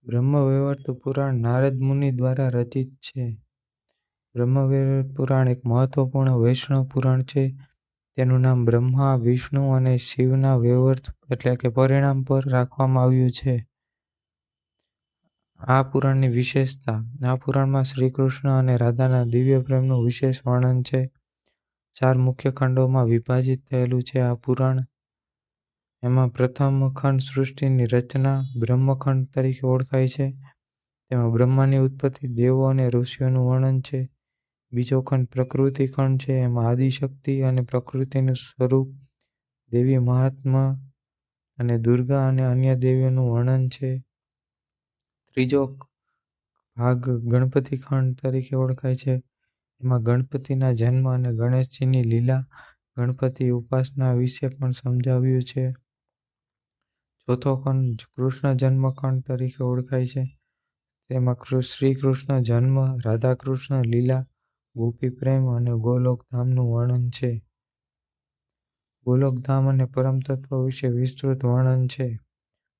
બ્રહ્મવૈવર્ત પુરાણ નારદ મુનિ દ્વારા રચિત છે. બ્રહ્મવૈવર્ત પુરાણ એક મહત્વપૂર્ણ વૈષ્ણવ પુરાણ છે. તેનું નામ બ્રહ્મા, વિષ્ણુ અને શિવના વૈવર્ત એટલે કે પરિણામ પર રાખવામાં આવ્યું છે. આ પુરાણની વિશેષતા: આ પુરાણમાં શ્રીકૃષ્ણ અને રાધાના દિવ્ય પ્રેમનું વિશેષ વર્ણન છે. 4 મુખ્ય ખંડોમાં વિભાજિત થયેલું છે આ પુરાણ. એમાં પ્રથમ ખંડ સૃષ્ટિની રચના બ્રહ્મખંડ તરીકે ઓળખાય છે. તેમાં બ્રહ્માની ઉત્પત્તિ, દેવો અને ઋષિઓનું વર્ણન છે. બીજો ખંડ પ્રકૃતિ ખંડ છે. એમાં આદિશક્તિ અને પ્રકૃતિનું સ્વરૂપ, દેવી મહાત્મ્ય અને દુર્ગા અને અન્ય દેવીઓનું વર્ણન છે. ત્રીજો ભાગ ગણપતિ ખંડ તરીકે ઓળખાય છે. એમાં ગણપતિના જન્મ અને ગણેશજીની લીલા, ગણપતિ ઉપાસના વિશે પણ સમજાવ્યું છે. ચોથો ખંડ કૃષ્ણ જન્મખંડ તરીકે ઓળખાય છે. તેમાં શ્રી કૃષ્ણ જન્મ, રાધાકૃષ્ણ લીલા, ગોપી પ્રેમ અને ગોલોકધામનું વર્ણન છે. ગોલોકધામ અને પરમતત્વ વિશે વિસ્તૃત વર્ણન છે.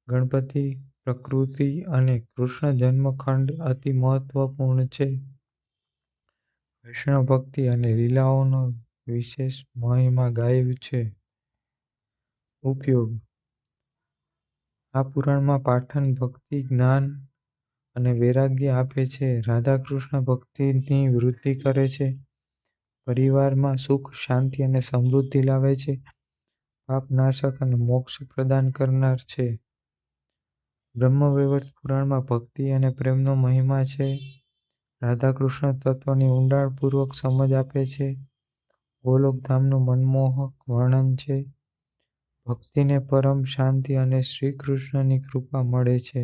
ગણપતિ, પ્રકૃતિ અને કૃષ્ણ જન્મખંડ અતિ મહત્વપૂર્ણ છે. વૈષ્ણવ ભક્તિ અને લીલાઓનો વિશેષ મહિમા ગાય છે. ઉપયોગ: આ પુરાણમાં પાઠન ભક્તિ, જ્ઞાન અને વૈરાગ્ય આપે છે. રાધાકૃષ્ણ ભક્તિની વૃદ્ધિ કરે છે. પરિવારમાં સુખ, શાંતિ અને સમૃદ્ધિ લાવે છે. પાપનાશક અને મોક્ષ પ્રદાન કરનાર છે. બ્રહ્મવૈવર્ત પુરાણમાં ભક્તિ અને પ્રેમનો મહિમા છે. રાધાકૃષ્ણ તત્વની ઊંડાણપૂર્વક સમજ આપે છે. ગોલોકધામનું મનમોહક વર્ણન છે. ભક્તિને પરમ શાંતિ અને શ્રીકૃષ્ણની કૃપા મળે છે.